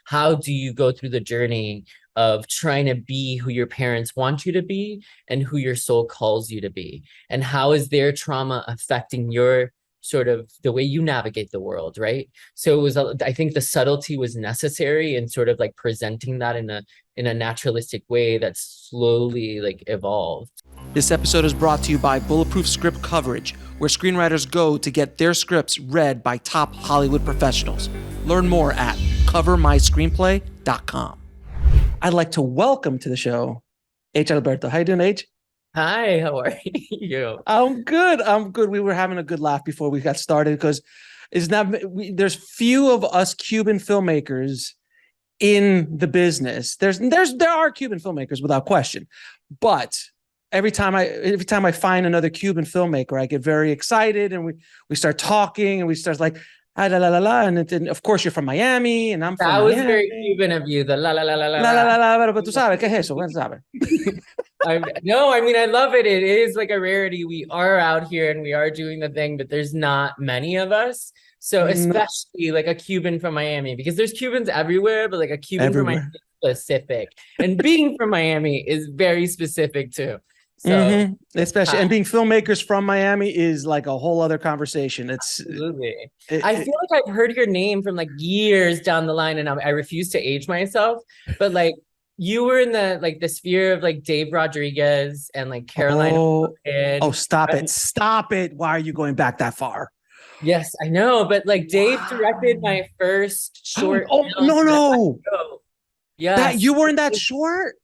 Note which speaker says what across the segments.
Speaker 1: how do you go through the journey of trying to be who your parents want you to be and who your soul calls you to be? And how is their trauma affecting your sort of the way you navigate the world, right? So it was, I think the subtlety was necessary in sort of like presenting that in a naturalistic way that slowly like evolved.
Speaker 2: This episode is brought to you by Bulletproof Script Coverage, where screenwriters go to get their scripts read by top Hollywood professionals. Learn more at covermyscreenplay.com. I'd like to welcome to the show Aitch Alberto. How you doing, Aitch?
Speaker 1: Hi, how are you?
Speaker 2: I'm good. We were having a good laugh before we got started because there's few of us Cuban filmmakers in the business. There are Cuban filmmakers without question, but every time I find another Cuban filmmaker, I get very excited and we start talking and we start like la la la la, and then of course you're from Miami and I'm from
Speaker 1: That was
Speaker 2: Miami.
Speaker 1: very Cuban of you. The la la la la la
Speaker 2: La la la la, pero tú sabes qué es eso, ¿Qué sabes?
Speaker 1: No, I mean, I love it. It is like a rarity. We are out here and we are doing the thing, but there's not many of us. So especially like a Cuban from Miami, because there's Cubans everywhere, but like a Cuban from Miami is specific. And being from Miami is very specific too. So
Speaker 2: especially and being filmmakers from Miami is like a whole other conversation.
Speaker 1: Absolutely. I feel like I've heard your name from like years down the line, and I refuse to age myself, but like you were in the sphere of like Dave Rodriguez and like Caroline.
Speaker 2: Oh, stop it. Why are you going back that far?
Speaker 1: Yes, I know, but like Dave directed my first short.
Speaker 2: No.
Speaker 1: Yeah.
Speaker 2: That you were in that short?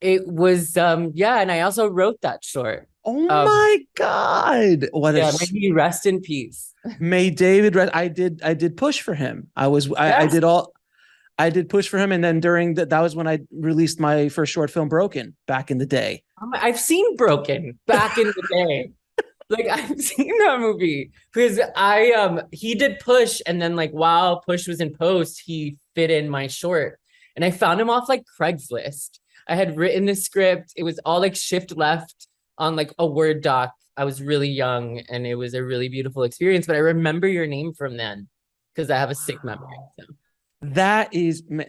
Speaker 1: It was yeah, and I also wrote that short.
Speaker 2: Oh my God.
Speaker 1: May he rest in peace.
Speaker 2: May David rest. I did push for him. I did push for him, and then during that was when I released my first short film, Broken, back in the day.
Speaker 1: I've seen Broken back in the day. Like I've seen that movie because he did Push, and then like while Push was in post, he fit in my short, and I found him off like Craigslist. I had written the script. It was all like shift left on like a Word doc. I was really young and it was a really beautiful experience, but I remember your name from then because I have a sick memory.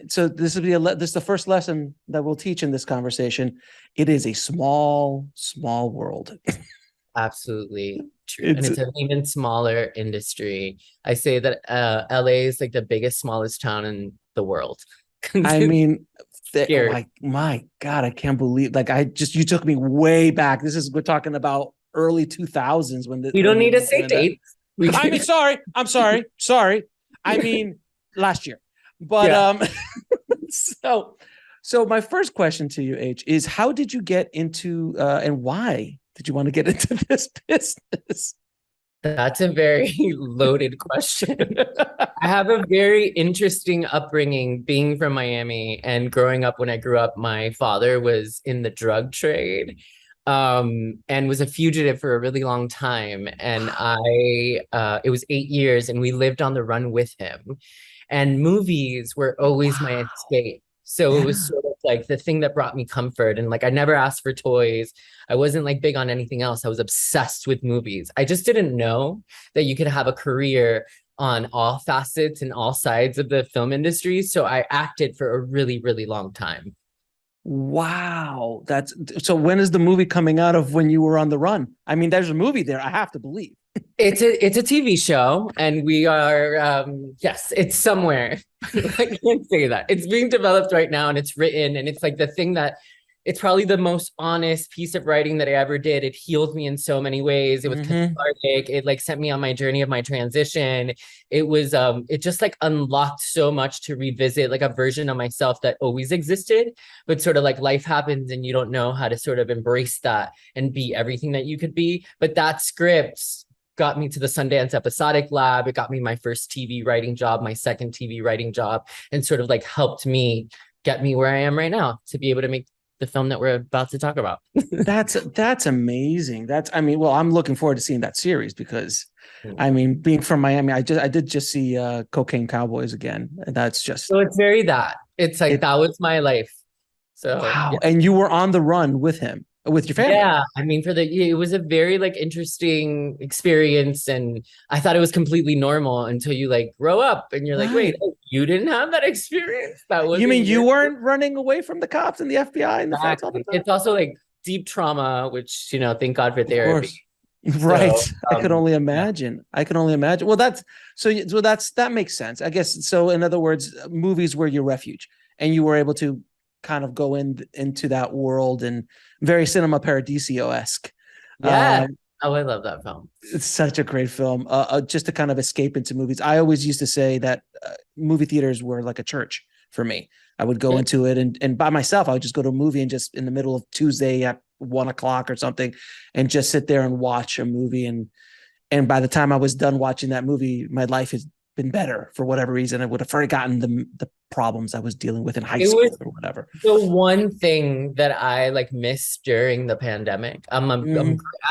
Speaker 2: So this is the first lesson that we'll teach in this conversation. It is a small world.
Speaker 1: Absolutely true. And it's an even smaller industry. I say that LA is like the biggest, smallest town in the world.
Speaker 2: I mean, my God, I can't believe you took me way back. We're talking about early 2000s when
Speaker 1: you don't need to say dates.
Speaker 2: I mean, I'm sorry. I mean, last year. But so my first question to you, Aitch, is how did you get into and why did you want to get into this business?
Speaker 1: That's a very loaded question. I have a very interesting upbringing being from Miami, and growing up. When I grew up, my father was in the drug trade and was a fugitive for a really long time. And it was 8 years and we lived on the run with him, and movies were always my escape. So it was sort of like the thing that brought me comfort. And like, I never asked for toys. I wasn't like big on anything else. I was obsessed with movies. I just didn't know that you could have a career on all facets and all sides of the film industry. So I acted for a really, really long time.
Speaker 2: Wow. So when is the movie coming out of when you were on the run? I mean, there's a movie there, I have to believe.
Speaker 1: It's a TV show, and we are yes, it's somewhere. I can't say that. It's being developed right now, and it's written, and it's like the thing that it's probably the most honest piece of writing that I ever did. It healed me in so many ways. It was cathartic. It like sent me on my journey of my transition. It was it just like unlocked so much to revisit like a version of myself that always existed, but sort of like life happens and you don't know how to sort of embrace that and be everything that you could be. But that script got me to the Sundance Episodic Lab. It got me my first TV writing job, my second TV writing job, and sort of like helped me get me where I am right now to be able to make the film that we're about to talk about.
Speaker 2: That's amazing. I'm looking forward to seeing that series because I mean, being from Miami, I did just see Cocaine Cowboys again. And that's just
Speaker 1: so it's very that. It's like that was my life. So
Speaker 2: wow. Yeah. And you were on the run with him. with your family.
Speaker 1: Yeah, I mean, it was a very like interesting experience, and I thought it was completely normal until you like grow up and you're like, wait,
Speaker 2: Right.
Speaker 1: oh, you didn't have that experience? That was
Speaker 2: You mean you weren't running away from the cops and the FBI and the feds all the
Speaker 1: exactly.
Speaker 2: time?
Speaker 1: It's also like deep trauma, which thank God for
Speaker 2: Of
Speaker 1: therapy.
Speaker 2: course. Right.
Speaker 1: So,
Speaker 2: I could only
Speaker 1: yeah.
Speaker 2: imagine. I can only imagine. Well, that makes sense. I guess so. In other words, movies were your refuge, and you were able to kind of go into that world, and very cinema paradiso-esque.
Speaker 1: Yeah. Oh, I love that film.
Speaker 2: It's such a great film. Just to kind of escape into movies. I always used to say that movie theaters were like a church for me. I would go into it and by myself, I would just go to a movie and just in the middle of Tuesday at 1:00 or something, and just sit there and watch a movie. And by the time I was done watching that movie, my life has been better for whatever reason. I would have forgotten the problems I was dealing with in high school or whatever.
Speaker 1: The one thing that I like missed during the pandemic, I'm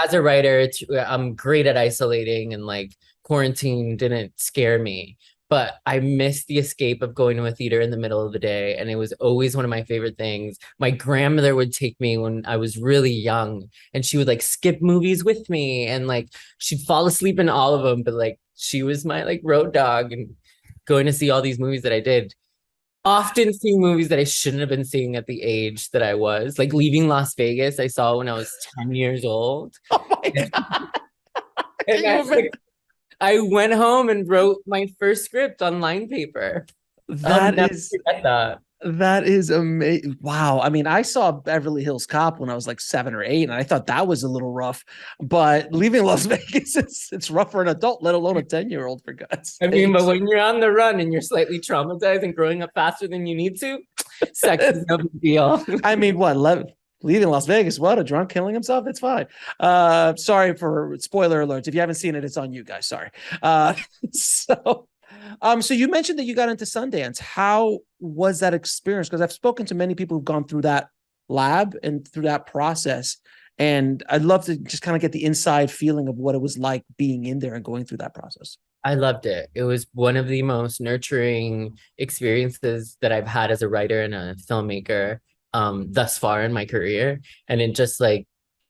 Speaker 1: as a writer, I'm great at isolating, and like quarantine didn't scare me. But I missed the escape of going to a theater in the middle of the day. And it was always one of my favorite things. My grandmother would take me when I was really young, and she would like skip movies with me, and like she'd fall asleep in all of them. But like she was my like road dog, and going to see all these movies that I did. Often seeing movies that I shouldn't have been seeing at the age that I was. Like Leaving Las Vegas, I saw when I was 10 years old.
Speaker 2: Oh my God.
Speaker 1: And I went home and wrote my first script on line paper.
Speaker 2: That is amazing. Wow. I mean, I saw Beverly Hills Cop when I was like 7 or 8, and I thought that was a little rough. But Leaving Las Vegas, it's rough for an adult, let alone a 10-year-old, for God's sake.
Speaker 1: I mean, but when you're on the run and you're slightly traumatized and growing up faster than you need to, sex is no big deal.
Speaker 2: I mean, Leaving Las Vegas, what, a drunk killing himself? It's fine. Sorry for spoiler alerts. If you haven't seen it, it's on you guys. Sorry. So you mentioned that you got into Sundance. How was that experience? Because I've spoken to many people who've gone through that lab and through that process, and I'd love to just kind of get the inside feeling of what it was like being in there and going through that process.
Speaker 1: I loved it. It was one of the most nurturing experiences that I've had as a writer and a filmmaker thus far in my career. And it just like,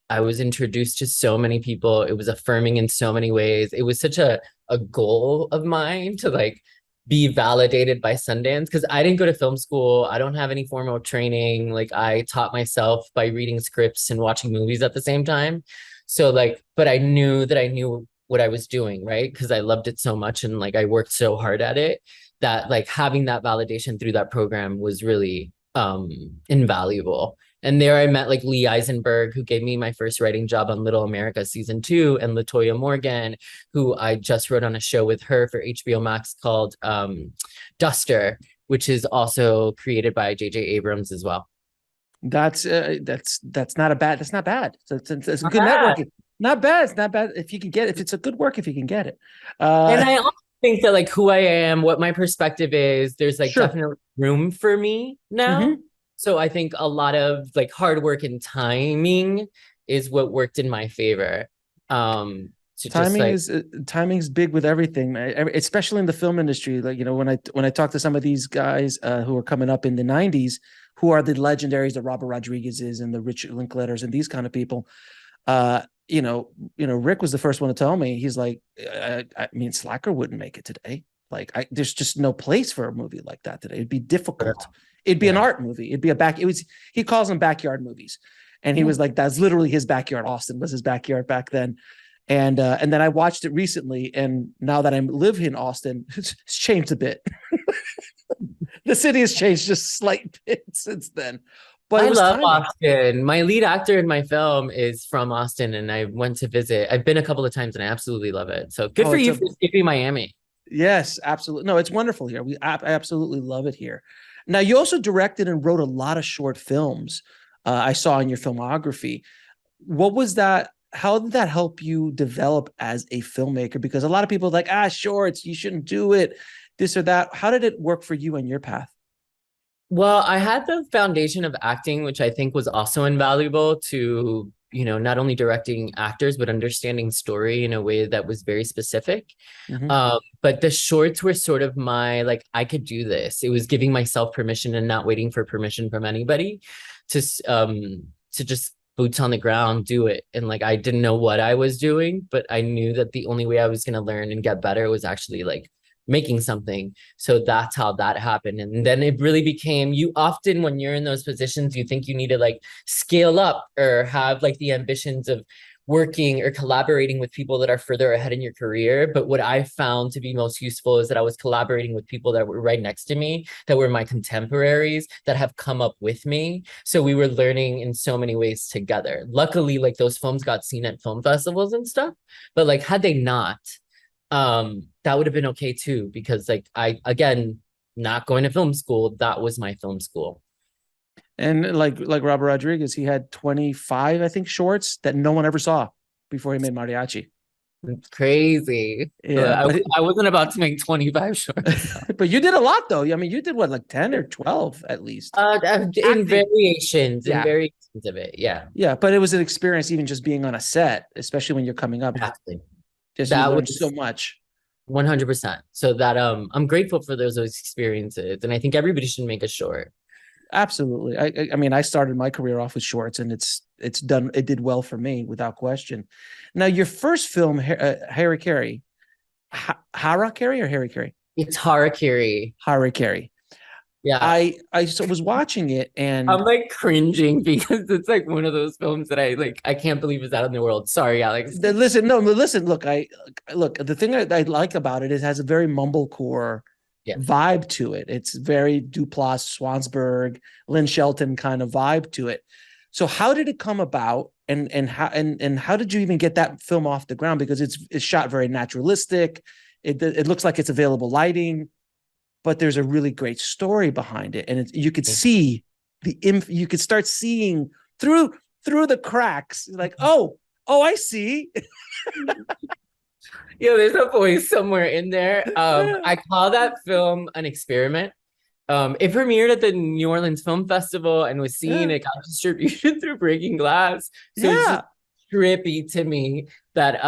Speaker 1: I was introduced to so many people. It was affirming in so many ways. It was such a goal of mine to like be validated by Sundance, because I didn't go to film school. I don't have any formal training. Like I taught myself by reading scripts and watching movies at the same time. So like, but I knew that I knew what I was doing, right? Because I loved it so much, and like I worked so hard at it, that like having that validation through that program was really invaluable. And there I met like Lee Eisenberg, who gave me my first writing job on Little America season 2, and LaToya Morgan, who I just wrote on a show with her for HBO Max called Duster, which is also created by J.J. Abrams as well.
Speaker 2: That's not bad. So it's good networking. Not bad. It's not bad if you can get it. If it's a good work, if you can get it.
Speaker 1: And I also think that like who I am, what my perspective is, there's like definitely room for me now. Mm-hmm. So I think a lot of like hard work and timing is what worked in my favor.
Speaker 2: Timing's big with everything, especially in the film industry. Like, you know, when I talk to some of these guys who are coming up in the 90s, who are the legendaries, the Robert Rodriguez's and the Richard Linklaters and these kind of people, Rick was the first one to tell me. He's like, I mean, Slacker wouldn't make it today. Like, there's just no place for a movie like that today. It'd be difficult. It'd be an art movie. It'd be he calls them backyard movies. And he was like, that's literally his backyard. Austin was his backyard back then. And then I watched it recently. And now that I live in Austin, it's changed a bit. The city has changed just a slight bit since then. But
Speaker 1: I love Austin. My lead actor in my film is from Austin, and I went to visit. I've been a couple of times and I absolutely love it. So good for you for skipping Miami.
Speaker 2: Yes, absolutely. No, it's wonderful here. I absolutely love it here. Now, you also directed and wrote a lot of short films. I saw in your filmography. What was that? How did that help you develop as a filmmaker? Because a lot of people are like, shorts, you shouldn't do it, this or that. How did it work for you and your path?
Speaker 1: Well, I had the foundation of acting, which I think was also invaluable to, not only directing actors, but understanding story in a way that was very specific. Mm-hmm. But the shorts were sort of my, like, I could do this. It was giving myself permission and not waiting for permission from anybody to just boots on the ground, do it. And like I didn't know what I was doing, but I knew that the only way I was going to learn and get better was actually like making something. So that's how that happened. And then it really became, you often, when you're in those positions, you think you need to like scale up or have like the ambitions of working or collaborating with people that are further ahead in your career. But what I found to be most useful is that I was collaborating with people that were right next to me, that were my contemporaries, that have come up with me. So we were learning in so many ways together. Luckily, like those films got seen at film festivals and stuff, but like had they not, that would have been okay too, because like I, again, not going to film school, that was my film school.
Speaker 2: And like Robert Rodriguez, he had 25, I think, shorts that no one ever saw before he made Mariachi.
Speaker 1: It's crazy.
Speaker 2: Yeah,
Speaker 1: I wasn't about to make 25 shorts.
Speaker 2: But you did a lot though. I mean, you did what, like 10 or 12 at least?
Speaker 1: In variations,
Speaker 2: yeah.
Speaker 1: in variations of it. Yeah.
Speaker 2: Yeah, but it was an experience even just being on a set, especially when you're coming up.
Speaker 1: Exactly.
Speaker 2: Just that was so much.
Speaker 1: 100%. So that I'm grateful for those experiences, and I think everybody should make a short.
Speaker 2: Absolutely. I mean, I started my career off with shorts, and it did well for me without question. Now, your first film, Harry Carey, Hara Carey or Harry Carey?
Speaker 1: It's Hara Carey.
Speaker 2: Hara Carey. Yeah. I was watching it and
Speaker 1: I'm like cringing because it's like one of those films that I can't believe is out in the world. Sorry, Alex.
Speaker 2: Listen. Look, the thing I like about it is it has a very mumblecore vibe to it. It's very Duplass, Swansburg, Lynn Shelton kind of vibe to it. So how did it come about, and how did you even get that film off the ground? Because it's shot very naturalistic. It looks like it's available lighting, but there's a really great story behind it, and you could see you could start seeing through the cracks. Like, oh, I see.
Speaker 1: Yeah, there's a voice somewhere in there. I call that film an experiment. It premiered at the New Orleans Film Festival and was seen. It got distributed through Breaking Glass. So it's just trippy to me that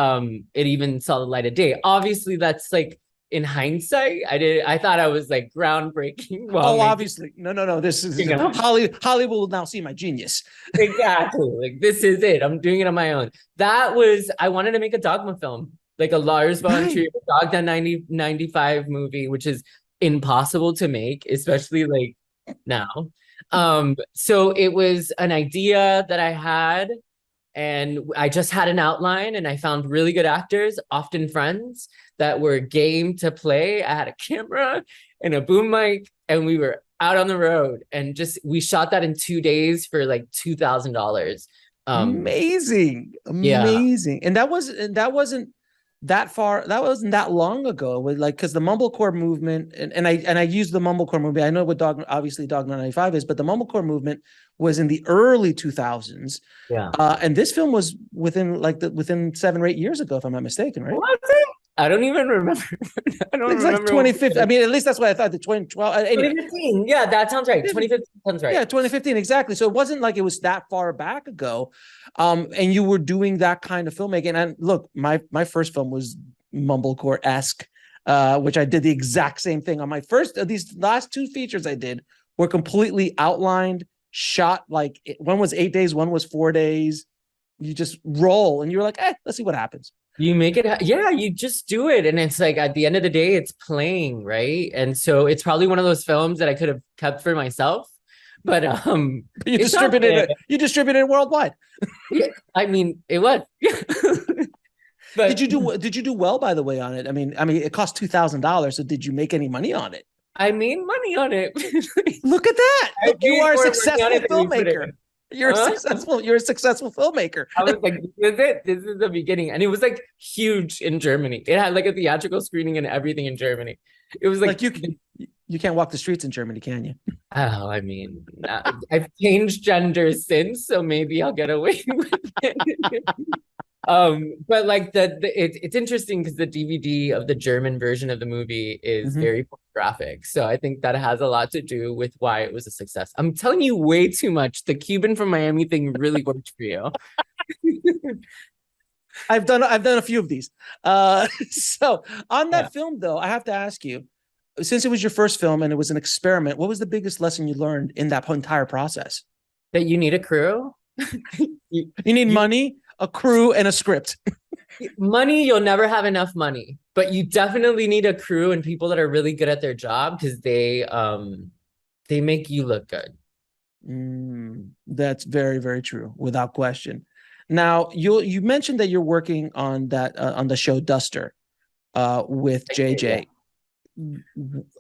Speaker 1: it even saw the light of day. Obviously, that's like in hindsight. I thought I was like groundbreaking.
Speaker 2: Obviously, no. This is Hollywood will now see my genius.
Speaker 1: Exactly. Like this is it. I'm doing it on my own. I wanted to make a Dogma film. Like a Lars von Trier Dogma 95 movie, which is impossible to make, especially like now. So it was an idea that I had, and I just had an outline, and I found really good actors, often friends, that were game to play. I had a camera and a boom mic, and we were out on the road, and we shot that in 2 days for like $2,000.
Speaker 2: Amazing. And that wasn't wasn't that long ago. Because the mumblecore movement, and I use the mumblecore movement. I know what Dogma 95 is, but the mumblecore movement was in the early 2000s.
Speaker 1: Yeah.
Speaker 2: And this film was within 7 or 8 years ago, if I'm not mistaken, right?
Speaker 1: Was it? I don't even remember. I don't remember.
Speaker 2: Like 2015. I mean, at least that's what I thought. The 2012. Anyway.
Speaker 1: 2015. Yeah, that sounds right. 2015 sounds right.
Speaker 2: Yeah, 2015, exactly. So it wasn't like it was that far back ago. And you were doing that kind of filmmaking. And look, my first film was mumblecore-esque, which I did the exact same thing on my first. These last 2 features I did were completely outlined, shot like one was 8 days, one was 4 days. You just roll, and you're like, let's see what happens.
Speaker 1: You make it, you just do it. And it's like, at the end of the day, it's playing, right? And so it's probably one of those films that I could have kept for myself, but
Speaker 2: you distributed it worldwide.
Speaker 1: Yeah, I mean, it was. But
Speaker 2: did you do well, by the way, on it? I mean, it cost $2,000. So did you make any money on it?
Speaker 1: I made money on it.
Speaker 2: Look at that. Look, you are a successful filmmaker. You're a successful filmmaker.
Speaker 1: I was like, this is it. This is the beginning. And it was like huge in Germany. It had like a theatrical screening and everything in Germany. It was like
Speaker 2: you can't walk the streets in Germany, can you?
Speaker 1: Oh, I mean, I've changed gender since, so maybe I'll get away with it. But like it's interesting because the DVD of the German version of the movie is very pornographic. So I think that has a lot to do with why it was a success. I'm telling you way too much. The Cuban from Miami thing really worked for you.
Speaker 2: I've done a few of these. So on that film, though, I have to ask you, since it was your first film and it was an experiment, what was the biggest lesson you learned in that entire process?
Speaker 1: That you need a crew. You,
Speaker 2: You need
Speaker 1: you
Speaker 2: money, a crew, and a script.
Speaker 1: money, you'll never have enough money, but you definitely need a crew and people that are really good at their job because they make you look good.
Speaker 2: That's very, very true, without question. Now, you mentioned that you're working on that on the show Duster with
Speaker 1: Yeah.
Speaker 2: JJ.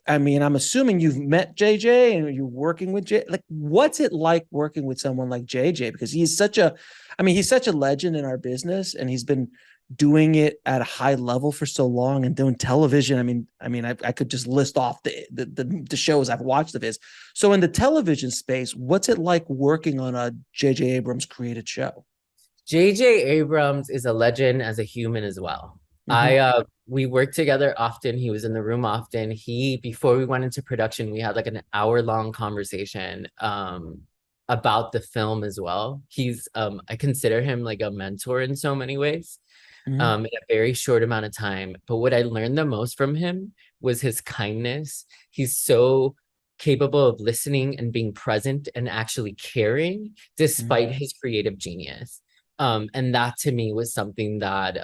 Speaker 2: I mean, I'm assuming you've met JJ and you're working with J. Like, what's it like working with someone like JJ? Because he's such a, I mean, he's such a legend in our business, and he's been doing it at a high level for so long and doing television. I could just list off the shows I've watched of his. So in the television space, what's it like working on a JJ Abrams created show?
Speaker 1: JJ Abrams is a legend as a human as well.
Speaker 2: Mm-hmm.
Speaker 1: We worked together often. He was in the room often. Before we went into production, we had like an hour-long conversation about the film as well. I consider him like a mentor in so many ways,
Speaker 2: Mm-hmm.
Speaker 1: in a very short amount of time. But what I learned the most from him was his kindness. He's so capable of listening and being present and actually caring despite his creative genius. And that to me was something that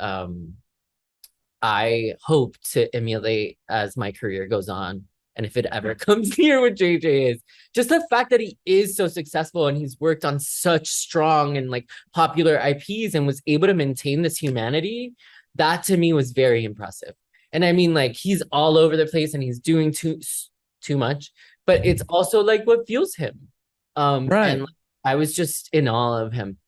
Speaker 1: I hope to emulate as my career goes on. And if it ever comes near what JJ is, just the fact that he is so successful and he's worked on such strong and like popular IPs and was able to maintain this humanity, that to me was very impressive. And I mean, like, he's all over the place and he's doing too much, but it's also like what fuels him.
Speaker 2: Right.
Speaker 1: And like, I was just in awe of him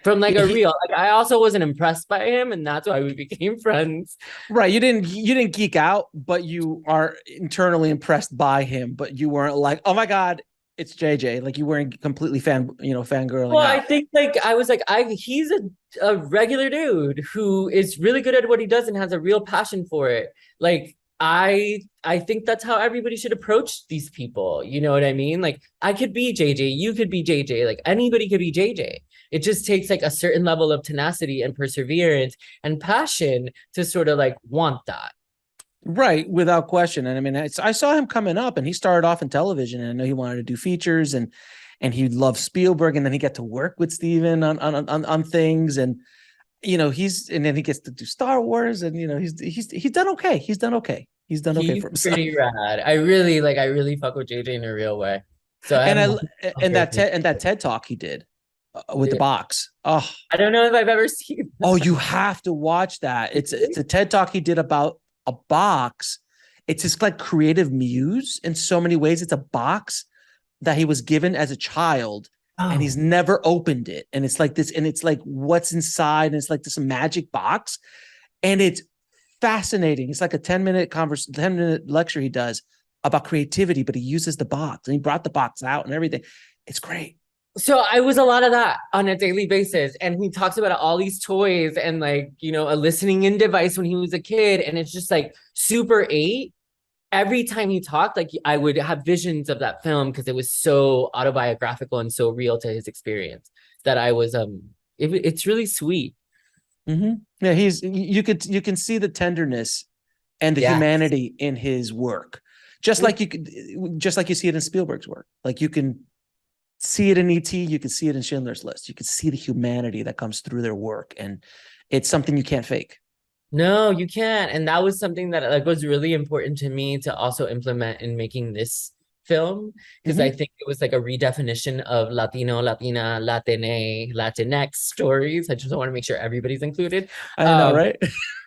Speaker 1: from like
Speaker 2: Yeah,
Speaker 1: a real, like, I also wasn't impressed by him, and that's why we became friends.
Speaker 2: right. You didn't geek out, but you are internally impressed by him, but you weren't like, oh my God, it's JJ. Like, you weren't completely fangirling
Speaker 1: Well, I
Speaker 2: out.
Speaker 1: think like I was like, he's a regular dude who is really good at what he does and has a real passion for it. Like, I think that's how everybody should approach these people. You know what I mean? Like, I could be JJ, you could be JJ, like anybody could be JJ. It just takes like a certain level of tenacity and perseverance and passion to sort of like want that.
Speaker 2: Right, without question. And I mean, I saw him coming up, and he started off in television, and I know he wanted to do features, and he loved Spielberg, and then he got to work with Steven on things, and and then he gets to do Star Wars, and he's done okay. He's done okay. He's done okay
Speaker 1: He's
Speaker 2: for himself.
Speaker 1: pretty rad. I really fuck with JJ in a real way. So
Speaker 2: And
Speaker 1: I'm
Speaker 2: that TED talk he did with the box. Oh,
Speaker 1: I don't know if I've ever seen
Speaker 2: oh, you have to watch that. It's a TED talk he did about a box. It's just like creative muse in so many ways. It's a box that he was given as a child, and
Speaker 1: Oh,
Speaker 2: he's never opened it. And it's like this, and it's like what's inside, and it's like this magic box. And it's fascinating. It's like a 10-minute lecture he does about creativity, but he uses the box, and he brought the box out and everything. It's great.
Speaker 1: so I was a lot of that on a daily basis. And he talks about all these toys and like, a listening in device when he was a kid. And it's just like Super 8. Every time he talked, like I would have visions of that film because it was so autobiographical and so real to his experience that I was it's really sweet.
Speaker 2: Mm-hmm. Yeah, you can see the tenderness and the
Speaker 1: Yeah.
Speaker 2: humanity in his work, just like you see it in Spielberg's work. Like, you can see it in E.T., you can see it in Schindler's List. You can see the humanity that comes through their work, and it's something you can't fake.
Speaker 1: No, you can't. And that was something that like was really important to me to also implement in making this film, because I
Speaker 2: Mm-hmm.
Speaker 1: think it was like a redefinition of Latino, Latina, Latine, Latinx stories. I just want to make sure everybody's included.
Speaker 2: I know,
Speaker 1: Um,
Speaker 2: right?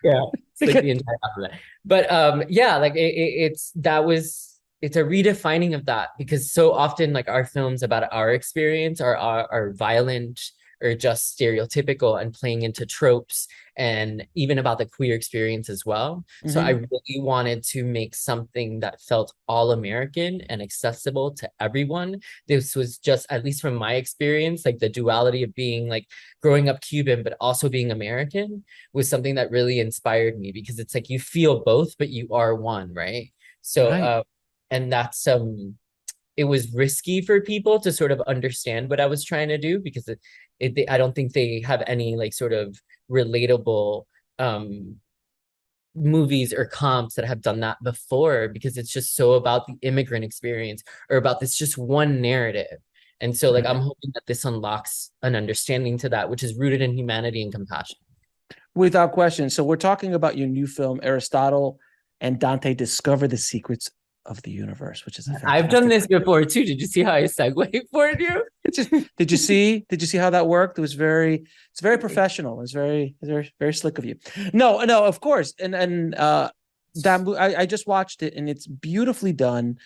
Speaker 1: yeah, it's like the entire alphabet. But yeah, like it's a redefining of that, because so often like our films about our experience are violent or just stereotypical and playing into tropes, and even about the queer experience as well. So I
Speaker 2: Mm-hmm.
Speaker 1: really wanted to make something that felt all American and accessible to everyone. This was just, at least from my experience, like the duality of being like growing up Cuban, but also being American was something that really inspired me, because it's like you feel both, but you are one, right? So,
Speaker 2: Right.
Speaker 1: and that's it was risky for people to sort of understand what I was trying to do, because I don't think they have any like sort of relatable movies or comps that have done that before, because it's just so about the immigrant experience or about this just one narrative. And so like, I'm hoping that this unlocks an understanding to that, which is rooted in humanity and compassion.
Speaker 2: Without question. So we're talking about your new film, Aristotle and Dante Discover the Secrets of the Universe, which is a fantastic...
Speaker 1: I've done this before too. Did you see how I segue for you?
Speaker 2: Did you see how that worked? It's very professional. It's very slick of you. No, of course. And that I just watched it, and it's beautifully done.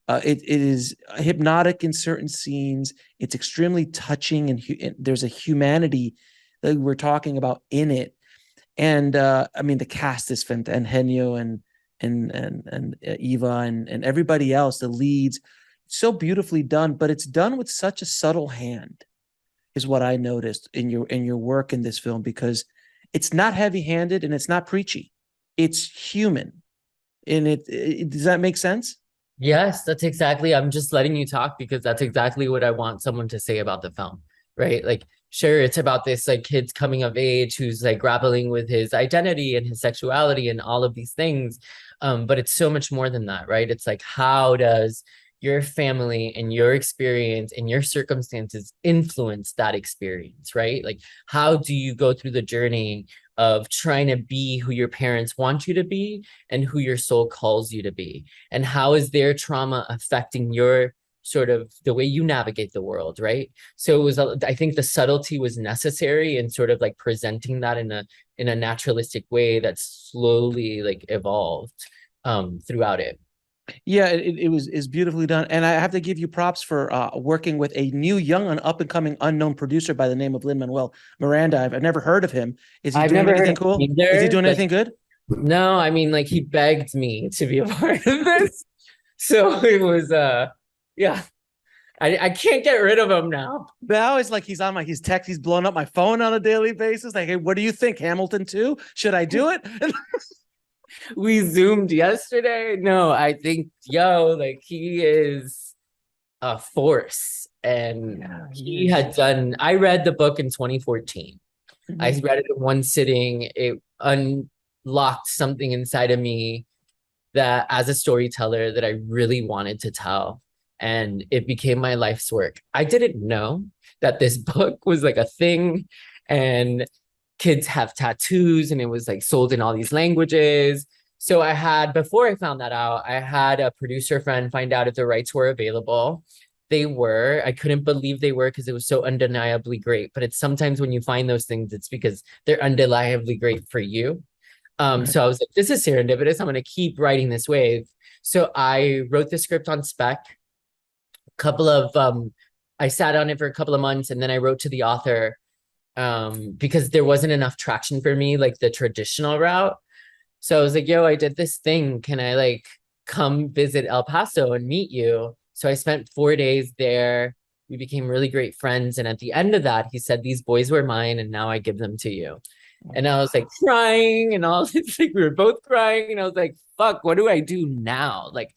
Speaker 2: It is hypnotic in certain scenes. It's extremely touching, and there's a humanity that we're talking about in it. And I mean, the cast is fantastic, and Eugenio and Eva and everybody else, the leads, so beautifully done. But it's done with such a subtle hand, is what I noticed in your work in this film, because it's not heavy-handed and it's not preachy. It's human. And it does that make sense?
Speaker 1: Yes, that's exactly. I'm just letting you talk because that's exactly what I want someone to say about the film, right? Like, sure, it's about this like kid's coming of age who's like grappling with his identity and his sexuality and all of these things. But it's so much more than that, right? It's like, how does your family and your experience and your circumstances influence that experience, right? Like, how do you go through the journey of trying to be who your parents want you to be and who your soul calls you to be? And how is their trauma affecting your sort of the way you navigate the world, right? So it was, I think the subtlety was necessary in sort of like presenting that in a naturalistic way that slowly like evolved throughout it.
Speaker 2: Yeah, is beautifully done. And I have to give you props for working with a new, young, and up-and-coming unknown producer by the name of Lin-Manuel Miranda. I've never heard of him. Is he doing anything cool?
Speaker 1: Either,
Speaker 2: is he doing anything good?
Speaker 1: No, I mean, like, he begged me to be a part of this. So it was, yeah. I can't get rid of him now.
Speaker 2: Now it's like he's blowing up my phone on a daily basis. Like, hey, what do you think? Hamilton 2? Should I do it?
Speaker 1: We Zoomed yesterday. No, I think, like, he is a force. And I read the book in 2014. Mm-hmm. I read it in one sitting. It unlocked something inside of me that, as a storyteller, that I really wanted to tell. And it became my life's work. I didn't know that this book was like a thing, and kids have tattoos, and it was like sold in all these languages. So before I found that out, I had a producer friend find out if the rights were available. They were. I couldn't believe they were, because it was so undeniably great. But it's sometimes when you find those things, it's because they're undeniably great for you. So I was like, this is serendipitous. I'm going to keep writing this wave. So I wrote the script on spec. I sat on it for a couple of months, and then I wrote to the author because there wasn't enough traction for me, like the traditional route. So I was like, I did this thing. Can I like come visit El Paso and meet you? So I spent 4 days there. We became really great friends. And at the end of that, he said, these boys were mine, and now I give them to you. And I was like crying, and all this, like, we were both crying. And I was like, fuck, what do I do now? Like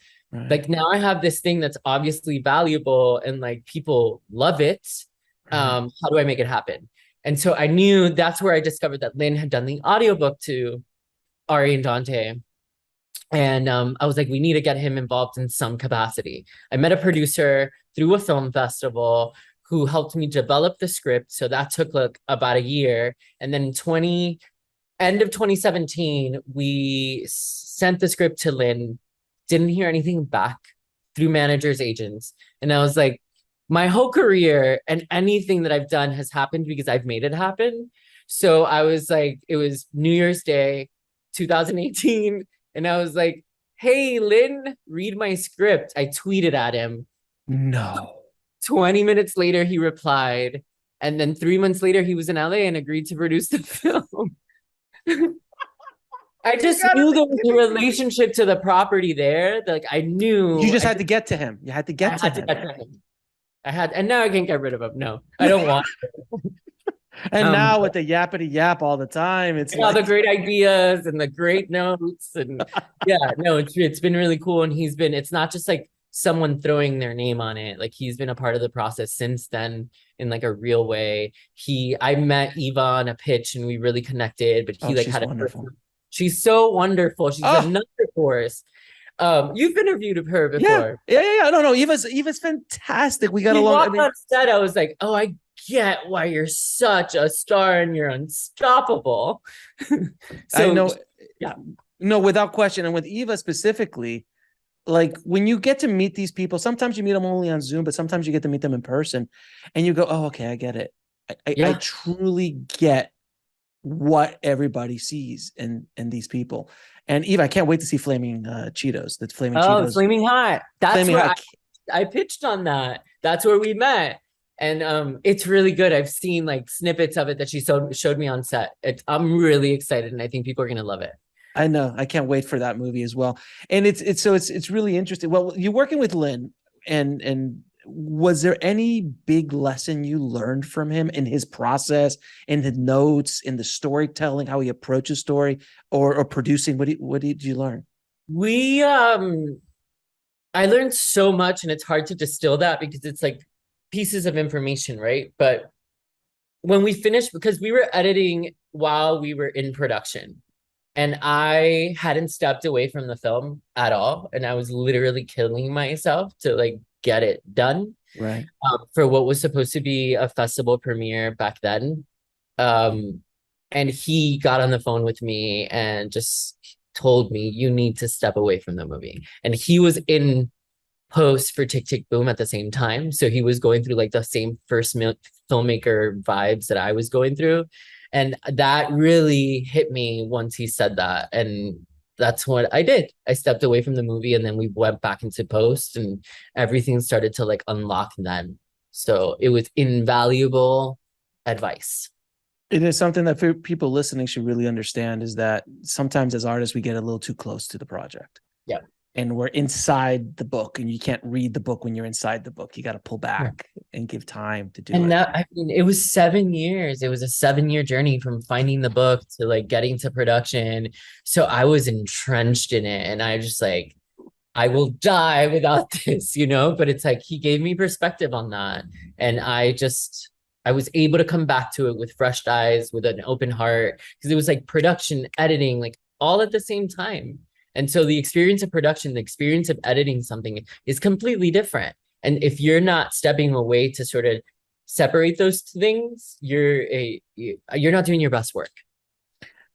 Speaker 1: now I have this thing that's obviously valuable, and like people love it. How do I make it happen? And so I knew that's where I discovered that Lin had done the audiobook to Ari and Dante. And I was like, we need to get him involved in some capacity. I met a producer through a film festival who helped me develop the script. So that took like about a year. And then end of 2017, we sent the script to Lin, didn't hear anything back through managers, agents. And I was like, my whole career and anything that I've done has happened because I've made it happen. So I was like, it was New Year's Day, 2018. And I was like, hey, Lin, read my script. I tweeted at him.
Speaker 2: No.
Speaker 1: 20 minutes later, he replied. And then 3 months later, he was in LA and agreed to produce the film. I just knew there was a relationship to the property there. Like, I knew.
Speaker 2: You just had to get to him. You had to get to him.
Speaker 1: And now I can't get rid of him. No, I don't want to.
Speaker 2: And now with the yappity yap all the time, it's
Speaker 1: all the great ideas and the great notes. And it's been really cool. And it's not just like someone throwing their name on it. Like, he's been a part of the process since then in like a real way. I met Eva on a pitch and we really connected, but he had wonderful. She's so wonderful. She's another force. You've interviewed her
Speaker 2: Yeah,
Speaker 1: before.
Speaker 2: yeah. No. Eva's fantastic. We got
Speaker 1: We
Speaker 2: along. I
Speaker 1: walked
Speaker 2: mean,
Speaker 1: on set. I was like, oh, I get why you're such a star and you're unstoppable.
Speaker 2: I
Speaker 1: So
Speaker 2: know.
Speaker 1: yeah.
Speaker 2: No, without question. And with Eva specifically, like when you get to meet these people, sometimes you meet them only on Zoom, but sometimes you get to meet them in person, and you go, "Oh, okay, I get it. I
Speaker 1: Yeah.
Speaker 2: truly get what everybody sees in these people." And Eva, I can't wait to see Flaming Cheetos. The Flaming
Speaker 1: Oh,
Speaker 2: Cheetos,
Speaker 1: Flaming Hot. That's
Speaker 2: Flaming
Speaker 1: where
Speaker 2: Hot.
Speaker 1: I pitched on that. That's where we met. And it's really good. I've seen like snippets of it that she showed me on set. I'm really excited, and I think people are gonna love it.
Speaker 2: I know. I can't wait for that movie as well. And it's really interesting. Well, you're working with Lin, and was there any big lesson you learned from him in his process, in the notes, in the storytelling, how he approaches story, or producing? What did you learn?
Speaker 1: We I learned so much, and it's hard to distill that because it's like pieces of information, right? But when we finished, because we were editing while we were in production, and I hadn't stepped away from the film at all, and I was literally killing myself to like get it done
Speaker 2: Right.
Speaker 1: for what was supposed to be a festival premiere back then. Um, and he got on the phone with me and just told me, you need to step away from the movie. And he was in post for Tick Tick Boom at the same time. So he was going through like the same first filmmaker vibes that I was going through. And that really hit me once he said that. And that's what I did. I stepped away from the movie, and then we went back into post, and everything started to like unlock then. So it was invaluable advice.
Speaker 2: It is something that people listening should really understand, is that sometimes as artists, we get a little too close to the project.
Speaker 1: Yeah.
Speaker 2: And we're inside the book, and you can't read the book when you're inside the book. You got to pull back and give time to do
Speaker 1: And
Speaker 2: it.
Speaker 1: that, I mean, it was 7 years. It was a 7-year journey from finding the book to like getting to production. So I was entrenched in it, and I just like, I will die without this, you know? But it's like he gave me perspective on that. And I was able to come back to it with fresh eyes, with an open heart, because it was like production, editing, like all at the same time. And so the experience of production, the experience of editing something is completely different. And if you're not stepping away to sort of separate those things, you're not doing your best work.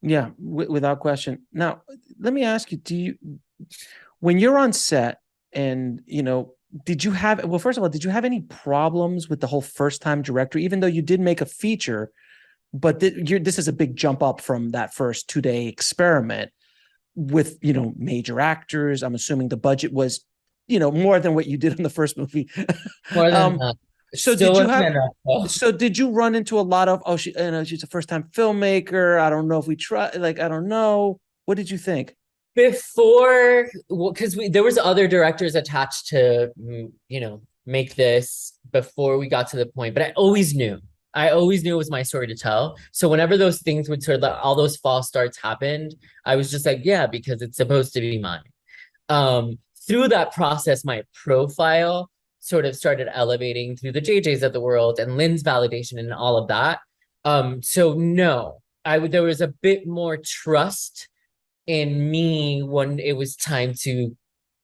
Speaker 2: Yeah, without question. Now, let me ask you, when you're on set and, did you have, well, first of all, did you have any problems with the whole first time director, even though you did make a feature, but this is a big jump up from that first 2-day experiment with, major actors. I'm assuming the budget was, more than what you did in the first movie.
Speaker 1: More than that.
Speaker 2: So did you run into a lot of, she's a first time filmmaker. I don't know if we try, like, I don't know. What did you think?
Speaker 1: Because there was other directors attached to, make this before we got to the point, but I always knew it was my story to tell. So whenever those things would sort of, all those false starts happened, I was just like, yeah, because it's supposed to be mine. Through that process, my profile sort of started elevating through the JJs of the world and Lynn's validation and all of that. So no, there was a bit more trust in me when it was time to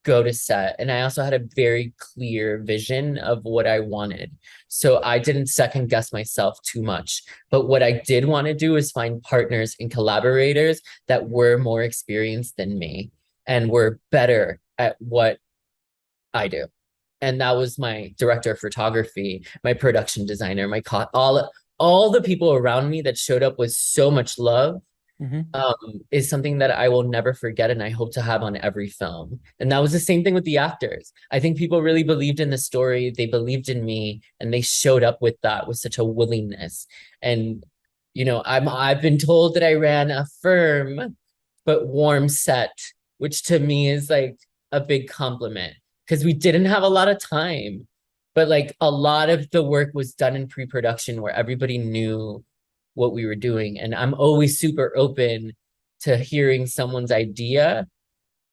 Speaker 1: go to set. And I also had a very clear vision of what I wanted. So I didn't second guess myself too much. But what I did want to do is find partners and collaborators that were more experienced than me and were better at what I do. And that was my director of photography, my production designer, all the people around me that showed up with so much love. Is something that I will never forget, and I hope to have on every film. And that was the same thing with the actors. I think people really believed in the story, they believed in me, and they showed up with that with such a willingness. And I've been told that I ran a firm but warm set, which to me is like a big compliment, because we didn't have a lot of time, but like a lot of the work was done in pre-production where everybody knew what we were doing. And I'm always super open to hearing someone's idea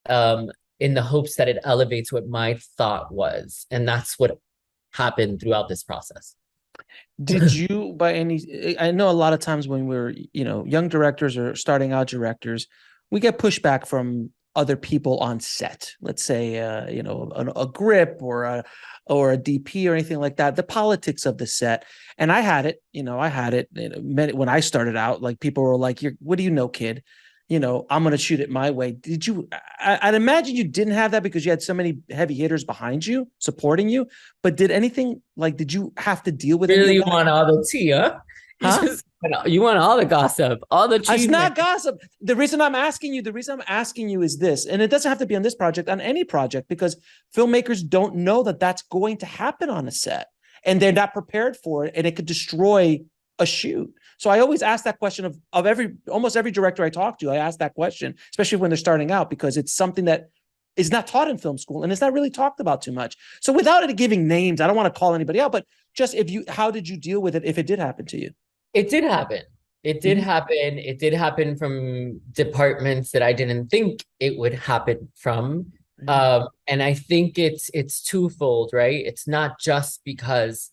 Speaker 1: in the hopes that it elevates what my thought was. And that's what happened throughout this process.
Speaker 2: Did you, I know a lot of times when we're, young directors or starting out directors, we get pushback from other people on set. Let's say, a grip or a DP or anything like that. The politics of the set. And I had it. When I started out, like people were like, what do you know, kid? I'm going to shoot it my way. Did you, I'd imagine you didn't have that because you had so many heavy hitters behind you, supporting you, but did you have to deal with it?
Speaker 1: Really want all the tea, huh? You want all the gossip, all the cheese.
Speaker 2: It's not gossip. The reason I'm asking you is this, and it doesn't have to be on this project, on any project, because filmmakers don't know that that's going to happen on a set and they're not prepared for it, and it could destroy a shoot. So I always ask that question of almost every director I talk to. I ask that question, especially when they're starting out, because it's something that is not taught in film school and it's not really talked about too much. So without it giving names, I don't want to call anybody out, but just how did you deal with it if it did happen to you?
Speaker 1: It did happen. It did happen. It did happen from departments that I didn't think it would happen from. And I think it's twofold, right? It's not just because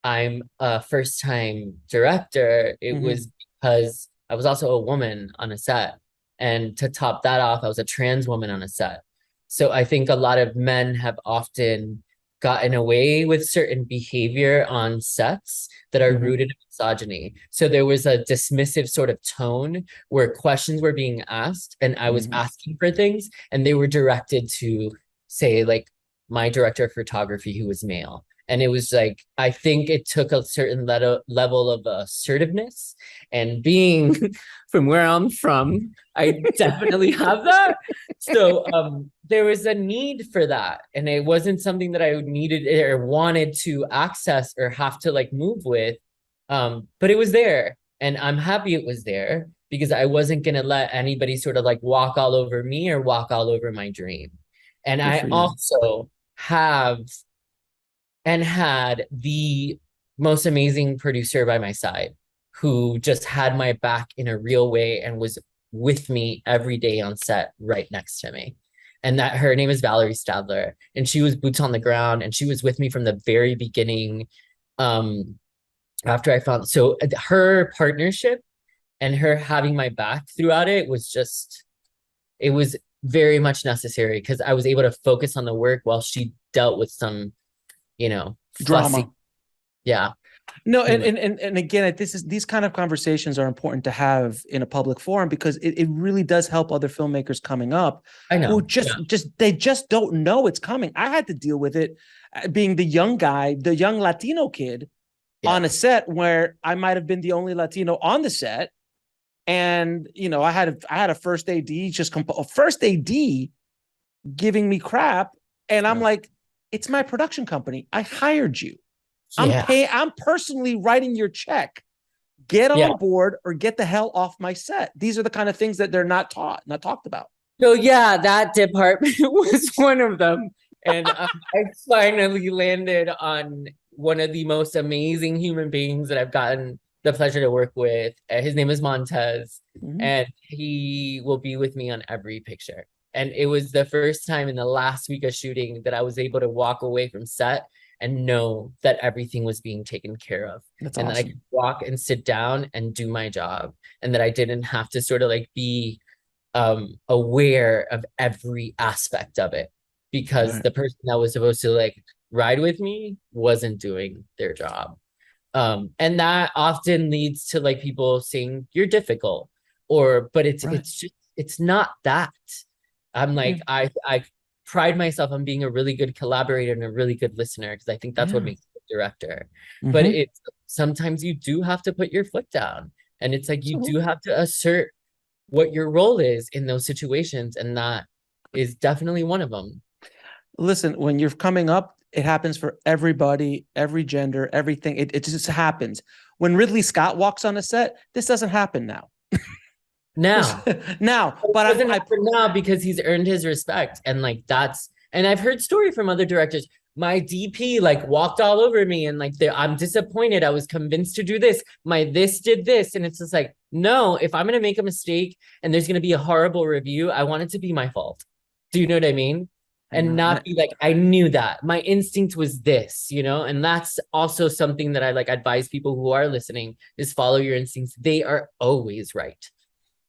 Speaker 1: I'm a first-time director. It was because I was also a woman on a set. And to top that off, I was a trans woman on a set. So I think a lot of men have often gotten away with certain behavior on sets that are rooted in misogyny. So there was a dismissive sort of tone where questions were being asked and I was asking for things and they were directed to, say, like my director of photography who was male. And it was like, I think it took a certain level of assertiveness, and being from where I'm from, I definitely have that. So there was a need for that. And it wasn't something that I needed or wanted to access or have to like move with. But it was there, and I'm happy it was there because I wasn't going to let anybody sort of like walk all over me or walk all over my dream. And I also have and had the most amazing producer by my side who just had my back in a real way and was with me every day on set right next to me. And that her name is Valerie Stadler, and she was boots on the ground and she was with me from the very beginning. After I found, so her partnership and her having my back throughout it was very much necessary because I was able to focus on the work while she dealt with some
Speaker 2: drama.
Speaker 1: Yeah.
Speaker 2: No, and again, these kind of conversations are important to have in a public forum because it really does help other filmmakers coming up.
Speaker 1: I know.
Speaker 2: Who they just don't know it's coming. I had to deal with it being the young guy, the young Latino kid on a set where I might have been the only Latino on the set. And, I had a first AD, first AD giving me crap. And I'm like, it's my production company. I hired you. I'm personally writing your check. Get on board or get the hell off my set. These are the kind of things that they're not talked about.
Speaker 1: So that department was one of them. And I finally landed on one of the most amazing human beings that I've gotten the pleasure to work with. His name is Montez, and he will be with me on every picture. And it was the first time in the last week of shooting that I was able to walk away from set and know that everything was being taken care of. That's awesome. That I could walk and sit down and do my job, and that I didn't have to sort of like be aware of every aspect of it because the person that was supposed to like ride with me wasn't doing their job. And that often leads to like people saying you're difficult, but it's not that. I'm like, I pride myself on being a really good collaborator and a really good listener because I think that's what makes a good director. But it's sometimes you do have to put your foot down, and it's like you do have to assert what your role is in those situations, and that is definitely one of them.
Speaker 2: Listen, when you're coming up, it happens for everybody, every gender, everything. It just happens. When Ridley Scott walks on a set, this doesn't happen now.
Speaker 1: Now,
Speaker 2: but
Speaker 1: it doesn't happen now because he's earned his respect, and like and I've heard story from other directors. My DP like walked all over me, and like I'm disappointed. I was convinced to do this. This did this, and it's just like, no. If I'm gonna make a mistake and there's gonna be a horrible review, I want it to be my fault. Do you know what I mean? And not be like, I knew that. My instinct was this, and that's also something that I like advise people who are listening is follow your instincts. They are always right.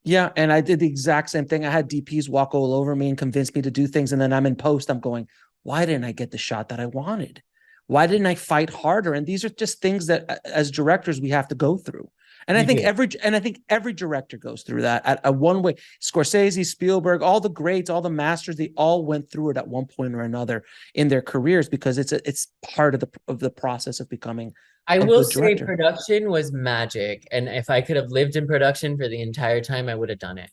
Speaker 2: Yeah, and I did the exact same thing. I had DPs walk all over me and convince me to do things, and then I'm in post. I'm going, why didn't I get the shot that I wanted? Why didn't I fight harder? And these are just things that, as directors, we have to go through. And I think every director goes through that at a one way. Scorsese, Spielberg, all the greats, all the masters, they all went through it at one point or another in their careers, because it's part of the process of becoming
Speaker 1: I
Speaker 2: a
Speaker 1: will
Speaker 2: good
Speaker 1: say
Speaker 2: director.
Speaker 1: production was magic. And if I could have lived in production for the entire time, I would have done it.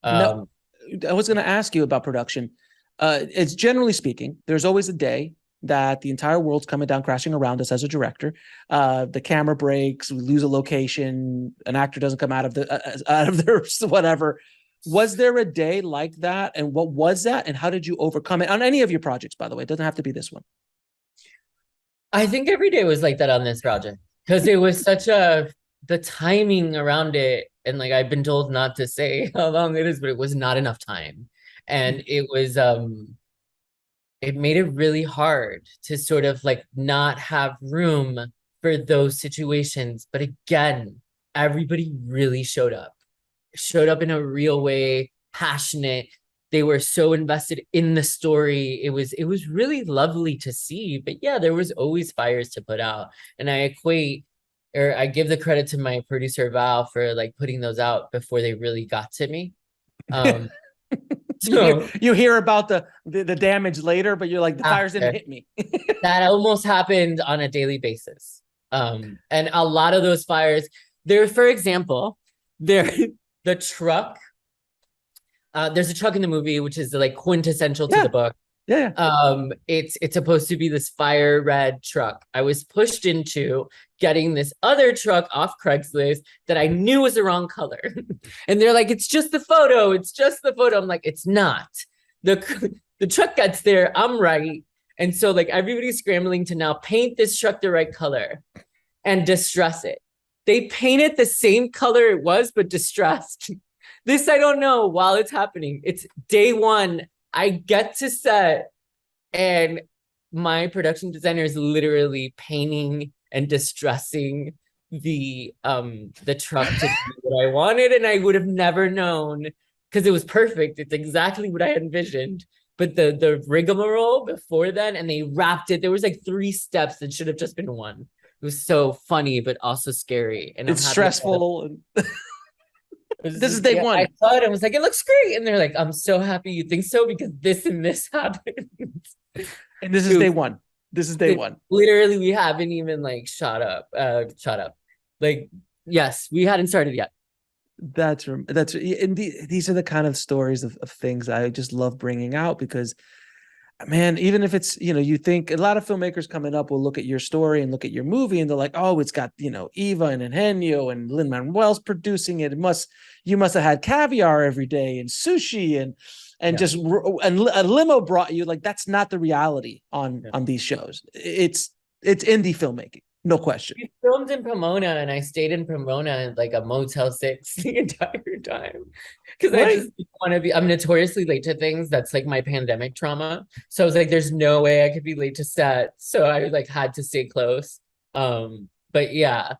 Speaker 2: No, I was going to ask you about production. It's generally speaking, there's always a day that the entire world's coming down crashing around us as a director. The camera breaks, we lose a location, an actor doesn't come out of their whatever. Was there a day like that? And what was that? And how did you overcome it on any of your projects, by the way? It doesn't have to be this one.
Speaker 1: I think every day was like that on this project because it was the timing around it. And like, I've been told not to say how long it is, but it was not enough time. And it was, it made it really hard to sort of like not have room for those situations. But again, everybody really showed up in a real way, passionate. They were so invested in the story. It was really lovely to see. But yeah, there was always fires to put out. And I give the credit to my producer Val for like putting those out before they really got to me.
Speaker 2: So you hear about the damage later, but you're like, the fires didn't hit me.
Speaker 1: That almost happened on a daily basis. And a lot of those fires, for example, the truck. There's a truck in the movie, which is like quintessential to the book.
Speaker 2: Yeah.
Speaker 1: It's supposed to be this fire red truck. I was pushed into getting this other truck off Craigslist that I knew was the wrong color. And they're like, it's just the photo. It's just the photo. I'm like, it's not. The truck gets there. I'm right. And so like everybody's scrambling to now paint this truck the right color and distress it. They painted the same color it was, but distressed. This I don't know while it's happening. It's day one. I get to set and my production designer is literally painting and distressing the truck to be what I wanted. And I would have never known because it was perfect. It's exactly what I had envisioned. But the rigmarole before then, and they wrapped it. There was like 3 steps that should have just been one. It was so funny, but also scary. And
Speaker 2: it's stressful. This is day one.
Speaker 1: I saw it and was like, it looks great. And they're like, I'm so happy you think so because this and this happened.
Speaker 2: And this is day one. This is day one.
Speaker 1: Literally, we haven't even like shot up. Like, yes, we hadn't started yet.
Speaker 2: That's and these are the kind of stories of things I just love bringing out because, man, even if it's, you think a lot of filmmakers coming up will look at your story and look at your movie and they're like, oh, it's got, Eva and Eugenio and Lin-Manuel's producing it. You must have had caviar every day and sushi and a limo brought you. Like, that's not the reality on these shows. It's indie filmmaking. No question.
Speaker 1: We filmed in Pomona and I stayed in Pomona in like a Motel 6 the entire time. Because I just want to be, I'm notoriously late to things. That's like my pandemic trauma. So I was like, there's no way I could be late to set. So I like had to stay close. But yeah,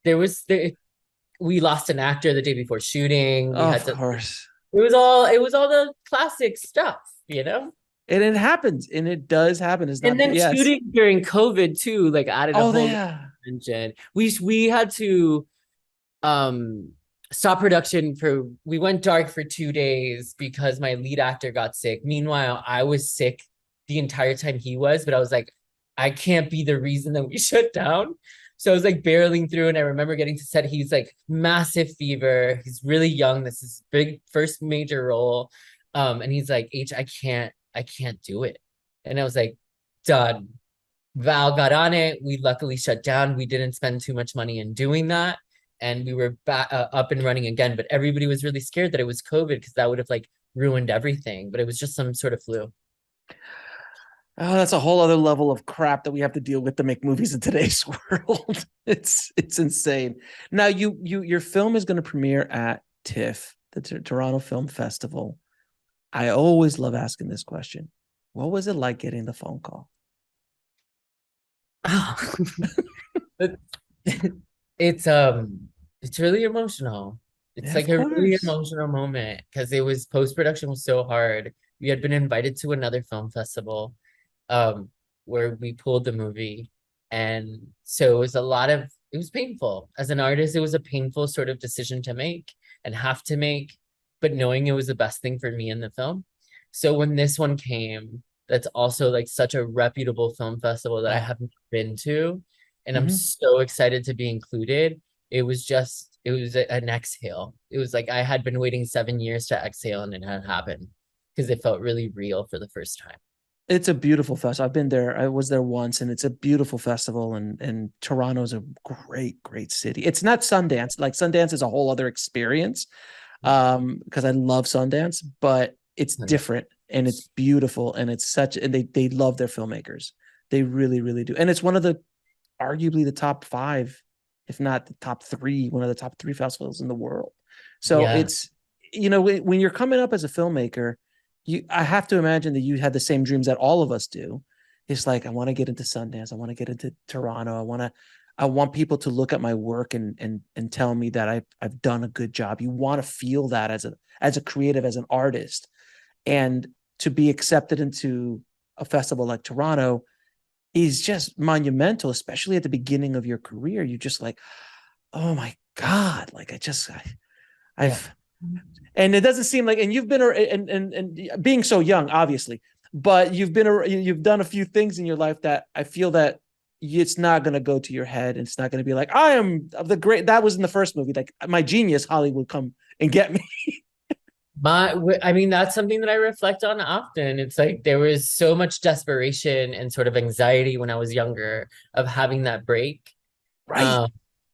Speaker 1: we lost an actor the day before shooting.
Speaker 2: Of course.
Speaker 1: It was all the classic stuff,
Speaker 2: And it happens, and it does happen. It's not,
Speaker 1: and then shooting during COVID too, like added a whole dimension. We had to stop production we went dark for 2 days because my lead actor got sick. Meanwhile, I was sick the entire time he was, but I was like, I can't be the reason that we shut down. So I was like barreling through, and I remember getting to set. He's like massive fever. He's really young. This is big first major role. And he's like, H, I can't do it. And I was like, done. Val got on it. We luckily shut down. We didn't spend too much money in doing that. And we were up and running again. But everybody was really scared that it was COVID because that would have like ruined everything. But it was just some sort of flu.
Speaker 2: Oh, that's a whole other level of crap that we have to deal with to make movies in today's world. It's insane. Now, your film is going to premiere at TIFF, the Toronto Film Festival. I always love asking this question. What was it like getting the phone call?
Speaker 1: It's really emotional. It's
Speaker 2: Yeah,
Speaker 1: like
Speaker 2: of
Speaker 1: a really
Speaker 2: course.
Speaker 1: emotional moment because it was post-production was so hard. We had been invited to another film festival um where we pulled the movie. And so it was it was painful. As an artist, it was a painful sort of decision to make and have to make, but knowing it was the best thing for me in the film. So when this one came, that's also like such a reputable film festival that I
Speaker 2: Oh.
Speaker 1: haven't been to, and I'm
Speaker 2: Mhm.
Speaker 1: so excited to be included. It was an exhale. It was like I had been waiting 7 years to exhale and it had happened because it felt really real for the first time.
Speaker 2: It's a beautiful festival. I've been there. I was there once, and it's a beautiful festival. And Toronto's a great, great city. It's not Sundance. Like Sundance is a whole other experience. Because I love Sundance, but it's different and it's beautiful and it's such and they love their filmmakers. They really, really do. And it's one of the arguably the top five, if not the top three, one of the top three festivals in the world. So
Speaker 1: Yeah.
Speaker 2: it's, when you're coming up as a filmmaker, I have to imagine that you had the same dreams that all of us do. It's like, I want to get into Sundance. I want to get into Toronto. I want people to look at my work and tell me that I've done a good job. You want to feel that as a creative, as an artist, and to be accepted into a festival like Toronto is just monumental, especially at the beginning of your career. You're just like, oh my God, like
Speaker 1: Yeah.
Speaker 2: I've, and it doesn't seem like, and you've been, and being so young, obviously, but you've done a few things in your life that I feel that it's not going to go to your head. And it's not going to be like, I am the great, that was in the first movie. Like my genius, Hollywood come and get me.
Speaker 1: I mean, that's something that I reflect on often. It's like there was so much desperation and sort of anxiety when I was younger of having that break,
Speaker 2: Right.
Speaker 1: um,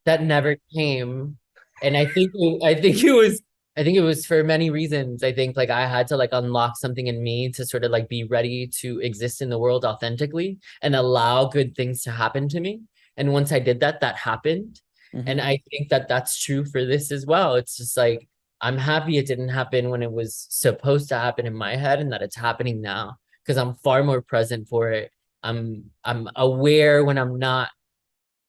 Speaker 1: that never came. And I think it was for many reasons. I think like I had to like unlock something in me to sort of like be ready to exist in the world authentically and allow good things to happen to me. And once I did that, that happened. And
Speaker 2: Mm-hmm.
Speaker 1: I think that that's true for this as well. It's just like I'm happy it didn't happen when it was supposed to happen in my head and that it's happening now because I'm far more present for it. I'm aware when I'm not,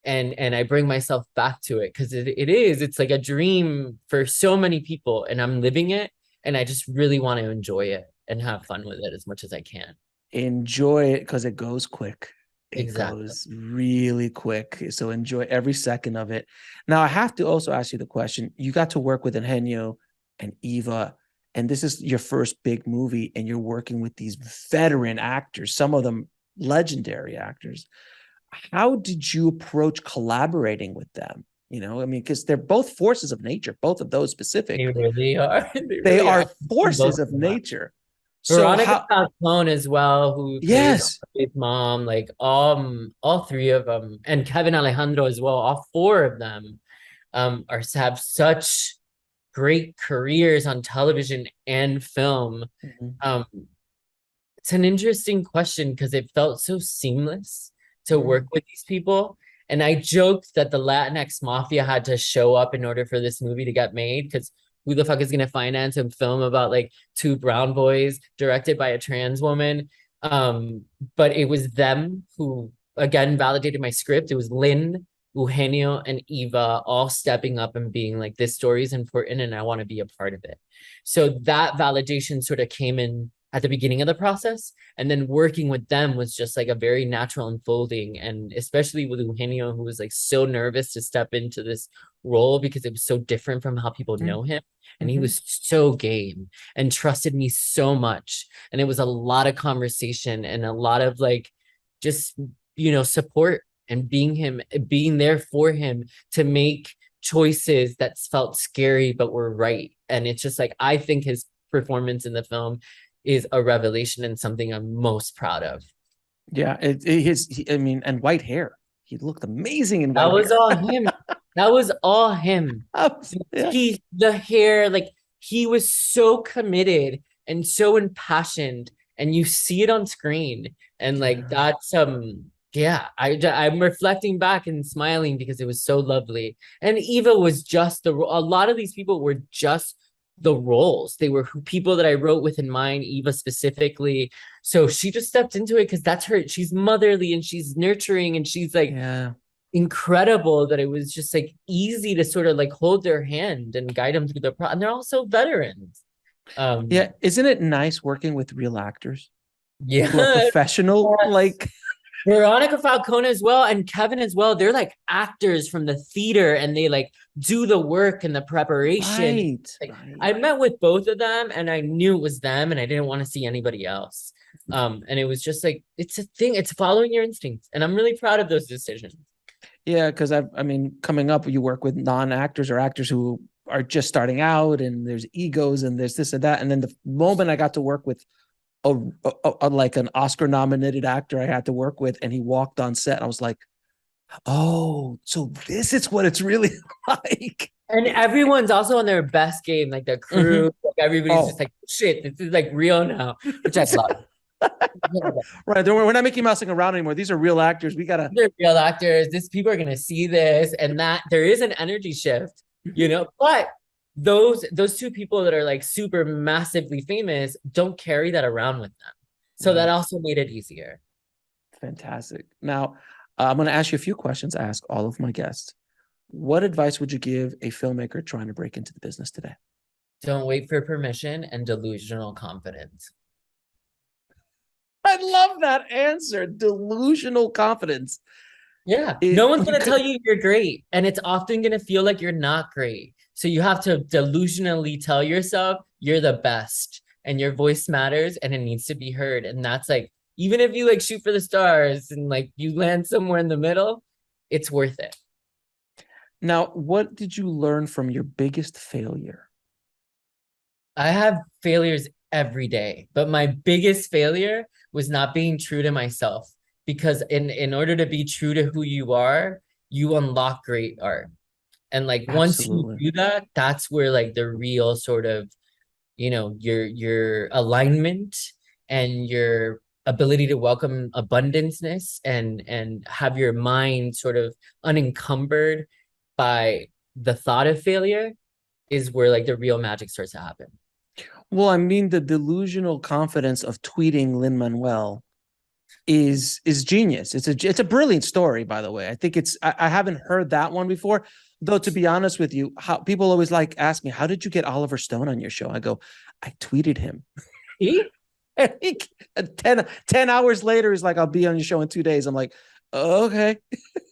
Speaker 1: and I bring myself back to it because it's like a dream for so many people and I'm living it and I just really want to enjoy it and have fun with it as much as I can.
Speaker 2: Enjoy it because it goes quick. It
Speaker 1: Exactly.
Speaker 2: goes really quick. So enjoy every second of it. Now, I have to also ask you the question. You got to work with Eugenio and Eva, and this is your first big movie, and you're working with these veteran actors, some of them legendary actors. How did you approach collaborating with them? I mean, because they're both forces of nature, both of those
Speaker 1: They
Speaker 2: specifically.
Speaker 1: really are. They
Speaker 2: They
Speaker 1: really
Speaker 2: are
Speaker 1: are.
Speaker 2: forces
Speaker 1: Both
Speaker 2: of
Speaker 1: of them.
Speaker 2: nature. So
Speaker 1: Veronica
Speaker 2: how,
Speaker 1: Falcone as well, who plays
Speaker 2: yes.
Speaker 1: his mom, like all three of them, and Kevin Alejandro as well. All four of them are have such great careers on television and film.
Speaker 2: Mhm.
Speaker 1: Um, it's an interesting question because it felt so seamless to work
Speaker 2: Mhm.
Speaker 1: with these people. And I joked that the Latinx mafia had to show up in order for this movie to get made because who the fuck is going to finance a film about like two brown boys directed by a trans woman? Um, but it was them who again validated my script. It was Lynn, Eugenio, and Eva all stepping up and being like, this story is important and I want to be a part of it. So that validation sort of came in at the beginning of the process. And then working with them was just like a very natural unfolding. And especially with Eugenio, who was like so nervous to step into this role because it was so different from how people know him. And he
Speaker 2: Mhm.
Speaker 1: was so game and trusted me so much. And it was a lot of conversation and a lot of like just, support and being there for him to make choices that felt scary but were right. And it's just like I think his performance in the film is a revelation and something I'm most proud of.
Speaker 2: Yeah, I mean, and white hair. He looked amazing in
Speaker 1: That
Speaker 2: white
Speaker 1: was
Speaker 2: hair.
Speaker 1: all him. That was all him.
Speaker 2: Yeah.
Speaker 1: The hair, like he was so committed and so impassioned, and you see it on screen. And like
Speaker 2: Yeah.
Speaker 1: that's yeah, I'm reflecting back and smiling because it was so lovely. And Eva was just a lot of these people were just the roles. They were people that I wrote with in mind, Eva specifically. So she just stepped into it because that's her. She's motherly and she's nurturing and she's like
Speaker 2: Yeah.
Speaker 1: incredible that it was just like easy to sort of like hold their hand and guide them through the process. And they're also veterans.
Speaker 2: Yeah, isn't it nice working with real actors
Speaker 1: Yeah.
Speaker 2: who are professional?
Speaker 1: Yes.
Speaker 2: Like
Speaker 1: Veronica Falcone as well, and Kevin as well. They're like actors from the theater, and they like do the work and the preparation.
Speaker 2: right,
Speaker 1: Like,
Speaker 2: right.
Speaker 1: I met with both of them, and I knew it was them, and I didn't want to see anybody else. And it was just like, it's a thing. It's following your instincts, and I'm really proud of those decisions.
Speaker 2: Yeah, because I mean, coming up, you work with non-actors or actors who are just starting out, and there's egos, and there's this and that. And then the moment I got to work with a like an Oscar-nominated actor I had to work with, and he walked on set, I was like, oh, so this is what it's really like.
Speaker 1: And everyone's also on their best game, like the crew, like everybody's just like, shit, this is like real now, which I love.
Speaker 2: Right, we're not Mickey Mousing around anymore. These are real actors. They're
Speaker 1: real actors. People are gonna see this, and that there is an energy shift, you know. But those two people that are like super massively famous don't carry that around with them, so that also made it easier.
Speaker 2: Fantastic. Now, I'm going to ask you a few questions. I ask all of my guests. What advice would you give a filmmaker trying to break into the business today?
Speaker 1: Don't wait for permission and delusional confidence.
Speaker 2: I love that answer. Delusional confidence.
Speaker 1: Yeah. No one's going to tell you you're great. And it's often going to feel like you're not great. So you have to delusionally tell yourself you're the best and your voice matters and it needs to be heard. And that's like, even if you like shoot for the stars and like you land somewhere in the middle, it's worth it.
Speaker 2: Now, what did you learn from your biggest failure?
Speaker 1: I have failures every day, but my biggest failure was not being true to myself, because in order to be true to who you are, you unlock great art. And like once you do that, that's where like the real sort of, you know, your alignment and your ability to welcome abundanceness and have your mind sort of unencumbered by the thought of failure is where like the real magic starts to happen.
Speaker 2: Well, I mean, the delusional confidence of tweeting Lin-Manuel is genius. It's a brilliant story, by the way. I think I haven't heard that one before, though. To be honest with you, how people always like ask me, how did you get Oliver Stone on your show? I go, I tweeted him. 10 hours later, he's like, I'll be on your show in 2 days. I'm like, oh, okay.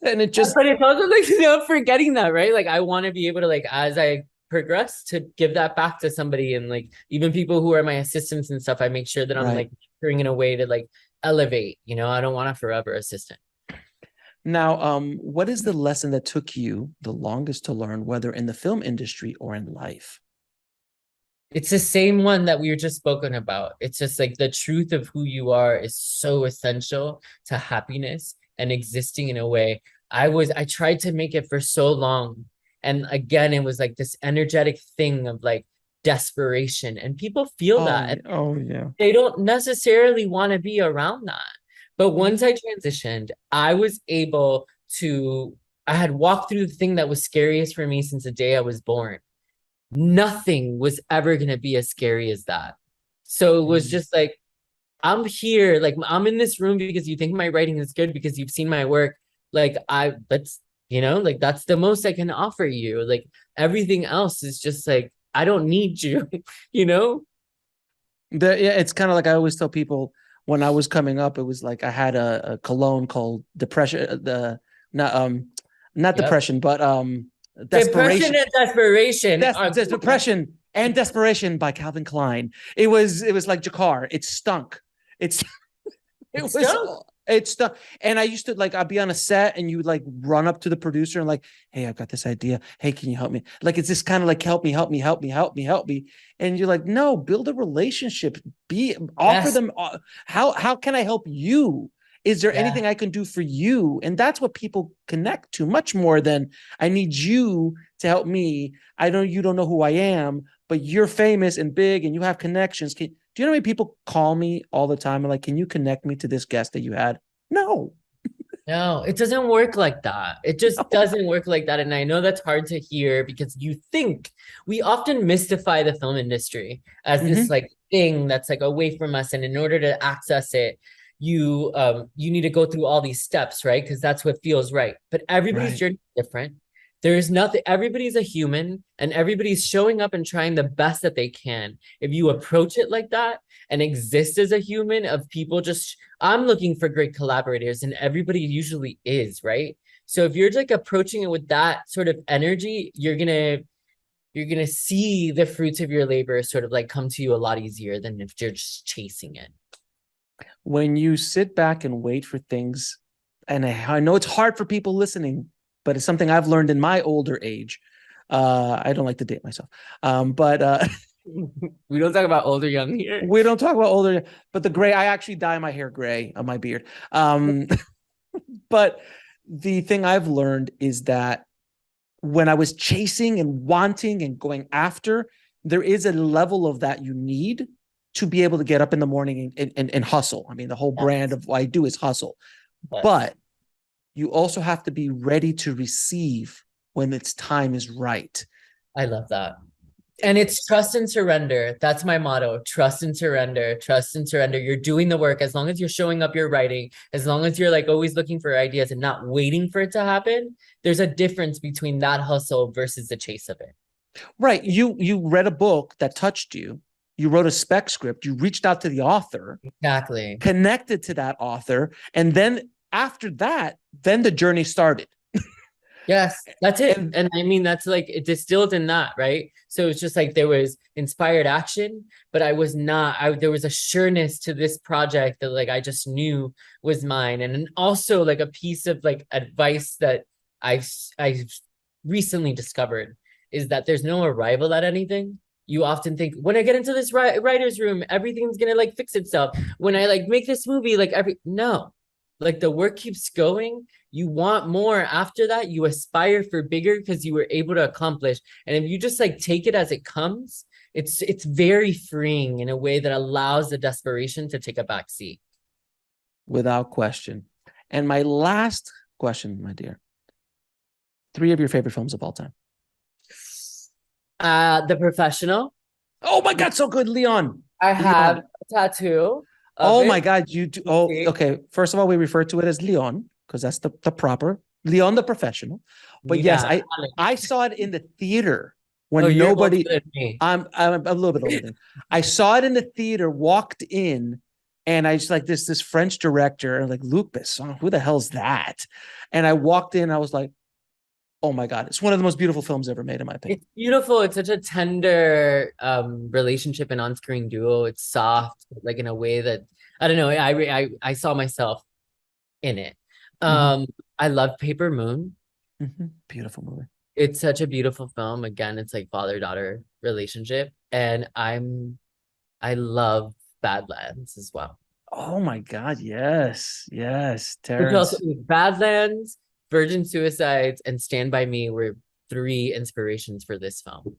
Speaker 2: And it just,
Speaker 1: but it's also like, you know, forgetting that, right? Like I want to be able to, like, as I progress, to give that back to somebody. And like, even people who are my assistants and stuff, I make sure that I'm like bringing a way to like elevate, you know. I don't want a forever assistant.
Speaker 2: Now, what is the lesson that took you the longest to learn, whether in the film industry or in life?
Speaker 1: It's the same one that we were just spoken about. It's just like the truth of who you are is so essential to happiness and existing in a way. I tried to make it for so long. And again, it was like this energetic thing of like desperation, and people feel that.
Speaker 2: Oh yeah.
Speaker 1: They don't necessarily want to be around that. But once I transitioned, I was able to, I had walked through the thing that was scariest for me since the day I was born. Nothing was ever going to be as scary as that. So it was just like, I'm here, like I'm in this room because you think my writing is good, because you've seen my work. Like that's, you know, like that's the most I can offer you. Like everything else is just like, I don't need you, you know?
Speaker 2: Yeah, it's kind of like I always tell people when I was coming up, it was like I had a cologne called Depression, not Depression, but Desperation.
Speaker 1: Depression and Desperation.
Speaker 2: Depression and Desperation by Calvin Klein. It was like Jacquard. It stunk. It stunk. And I used to, like, I'd be on a set and you would like run up to the producer and like, hey, I've got this idea. Hey, can you help me? Like, it's this kind of like, help me. And you're like, no, build a relationship. Offer them. How can I help you? Is there anything I can do for you? And that's what people connect to much more than I need you to help me. I know you don't know who I am, but you're famous and big and you have connections. Do you know how many people call me all the time and like, can you connect me to this guest that you had? No.
Speaker 1: No, it doesn't work like that. It just doesn't work like that. And I know that's hard to hear, because you think we often mystify the film industry as this like thing that's like away from us. And in order to access it, you need to go through all these steps, right? Because that's what feels right. But everybody's journey is different. There's nothing, everybody's a human and everybody's showing up and trying the best that they can. If you approach it like that and exist as a human of people just, I'm looking for great collaborators and everybody usually is, right? So if you're like approaching it with that sort of energy, you're gonna see the fruits of your labor sort of like come to you a lot easier than if you're just chasing it.
Speaker 2: When you sit back and wait for things, and I know it's hard for people listening, but it's something I've learned in my older age. I don't like to date myself, but
Speaker 1: we don't talk about older, young here.
Speaker 2: We don't talk about older, but the gray, I actually dye my hair gray on my beard. But the thing I've learned is that when I was chasing and wanting and going after, there is a level of that you need to be able to get up in the morning and hustle. I mean, the whole brand of what I do is hustle. Yes. But you also have to be ready to receive when its time is right.
Speaker 1: I love that. And it's trust and surrender. That's my motto. Trust and surrender. Trust and surrender. You're doing the work. As long as you're showing up, you're writing. As long as you're like always looking for ideas and not waiting for it to happen, there's a difference between that hustle versus the chase of it.
Speaker 2: Right. You read a book that touched you. You wrote a spec script. You reached out to the author.
Speaker 1: Exactly.
Speaker 2: Connected to that author. And then after that, then the journey started.
Speaker 1: Yes, that's it. And I mean, that's like, it distilled in that, right? So it's just like there was inspired action, but I was not, there was a sureness to this project that like I just knew was mine. And also like a piece of like advice that I've recently discovered is that there's no arrival at anything. You often think, when I get into this writer's room, everything's gonna like fix itself. When I like make this movie, like no. Like the work keeps going. You want more after that. You aspire for bigger because you were able to accomplish. And if you just like take it as it comes, it's very freeing in a way that allows the desperation to take a back seat.
Speaker 2: Without question. And my last question, my dear, 3 of your favorite films of all time.
Speaker 1: The Professional.
Speaker 2: Oh my God, so good. Leon.
Speaker 1: I have a tattoo.
Speaker 2: Oh my God, you do. Oh, okay. First of all, we refer to it as Leon because that's the proper Leon, the Professional. But yes, I saw it in the theater when nobody. I'm a little bit older than. I saw it in the theater, walked in, and I just like this French director, like Luc Besson. Who the hell's that? And I walked in, I was like, oh my God, it's one of the most beautiful films ever made, in my opinion.
Speaker 1: It's beautiful. It's such a tender relationship and on-screen duo. It's soft, like in a way that, I don't know, I saw myself in it. I love Paper Moon.
Speaker 2: Beautiful movie.
Speaker 1: It's such a beautiful film. Again, it's like father-daughter relationship. And I love Badlands as well.
Speaker 2: Oh my God, yes. Terrence.
Speaker 1: Badlands, Virgin Suicides, and Stand By Me were 3 inspirations for this film.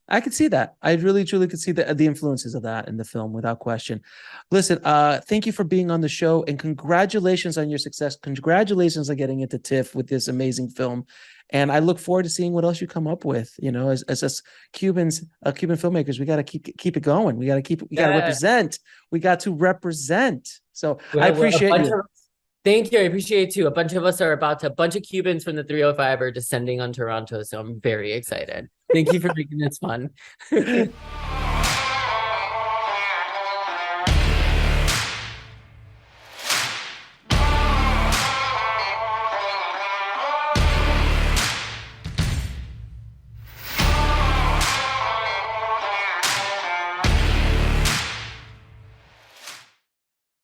Speaker 2: I could see that. I really, truly could see the influences of that in the film without question. Listen, thank you for being on the show and congratulations on your success. Congratulations on getting into TIFF with this amazing film. And I look forward to seeing what else you come up with. You know, as us Cubans, Cuban filmmakers, we got to keep it going. We got to represent. We got to represent. So I appreciate you.
Speaker 1: Thank you. I appreciate it too. A bunch of us are a bunch of Cubans from the 305 are descending on Toronto. So I'm very excited. Thank you for making this fun.